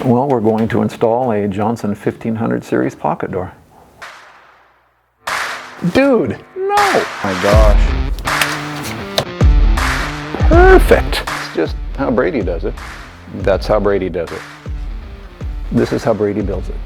Well, we're going to install a Johnson 1500 series pocket door. Dude, no! My gosh. Perfect! It's just how Brady does it. That's how Brady does it. This is how Brady builds it.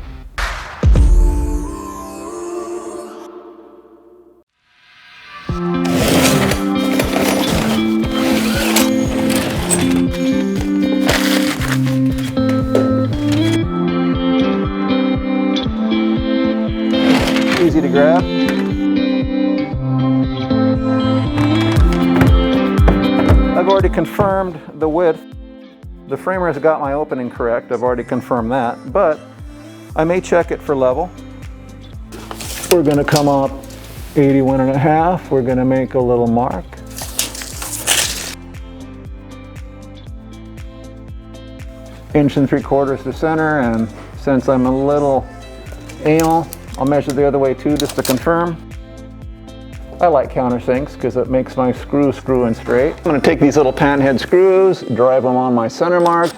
Easy to grab. I've already confirmed the width. The framer has got my opening correct. I've already confirmed that, but I may check it for level. We're going to come up 81.5. We're going to make a little mark. Inch and 3/4 to center, and since I'm a little anal, I'll measure the other way too, just to confirm. I like countersinks because it makes my screw in straight. I'm going to take these little pan head screws, drive them on my center mark.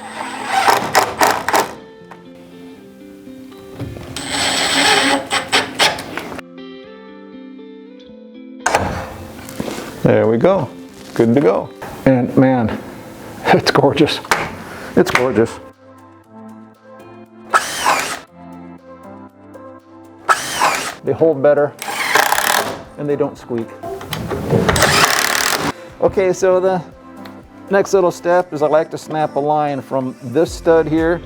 There we go. Good to go. And man, it's gorgeous. It's gorgeous. They hold better and they don't squeak. Okay, so the next little step is I like to snap a line from this stud here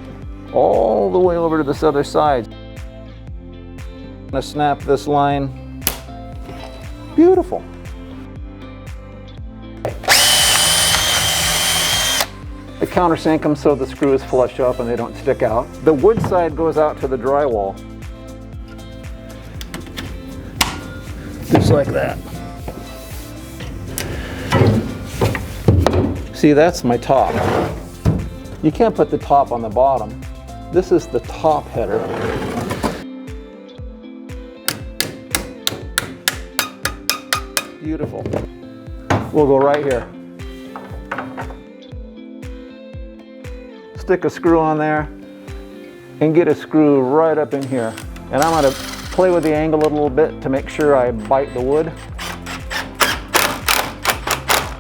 all the way over to this other side. I'm gonna snap this line. Beautiful. I countersink them so the screws flush up and they don't stick out. The wood side goes out to the drywall. Just like that. See, that's my top. You can't put the top on the bottom. This is the top header. Beautiful. We'll go right here. Stick a screw on there and get a screw right up in here. And I'm going to play with the angle a little bit to make sure I bite the wood.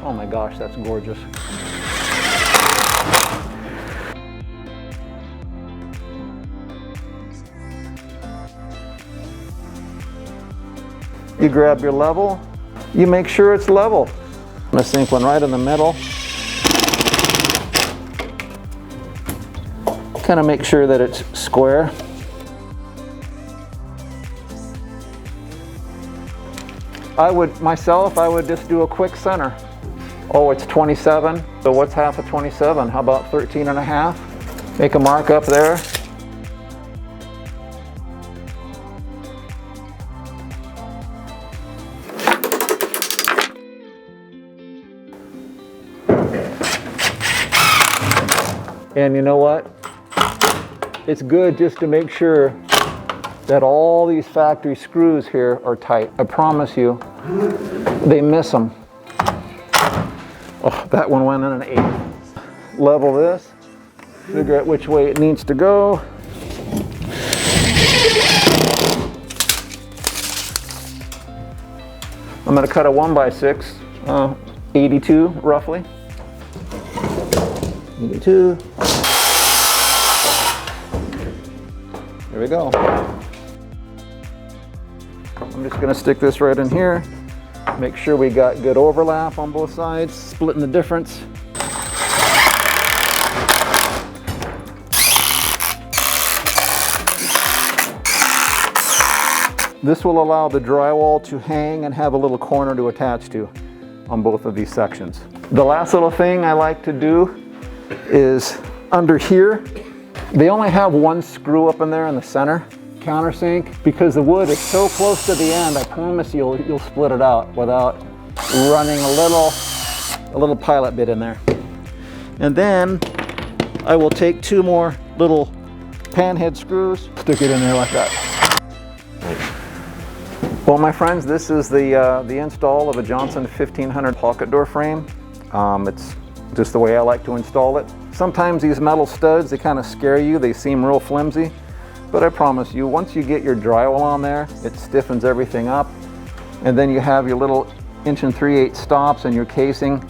Oh my gosh, that's gorgeous. You grab your level, you make sure it's level. I'm going to sink one right in the middle. Kind of make sure that it's square. I would just do a quick center. Oh, it's 27. So what's half of 27? How about 13.5? Make a mark up there. And you know what? It's good just to make sure that all these factory screws here are tight. I promise you, they miss them. Oh, that one went in an 8. Level this, figure out which way it needs to go. I'm going to cut a 1x6, 82 roughly. 82. There we go. I'm just going to stick this right in here. Make sure we got good overlap on both sides, splitting the difference. This will allow the drywall to hang and have a little corner to attach to on both of these sections. The last little thing I like to do is under here. They only have one screw up in there in the center, countersink, because the wood is so close to the end. I promise you'll split it out without running a little pilot bit in there. And then I will take 2 more little panhead screws, stick it in there like that. Well, my friends, this is the install of a Johnson 1500 pocket door frame. It's just the way I like to install it. Sometimes these metal studs, they kind of scare you. They seem real flimsy. But I promise you, once you get your drywall on there, it stiffens everything up. And then you have your little 1 3/8" stops and your casing,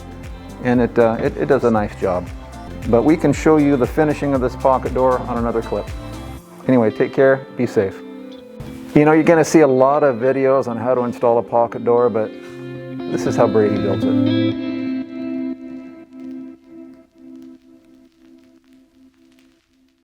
and it does a nice job. But we can show you the finishing of this pocket door on another clip. Anyway, take care, be safe. You know, you're going to see a lot of videos on how to install a pocket door, but this is how Brady builds it.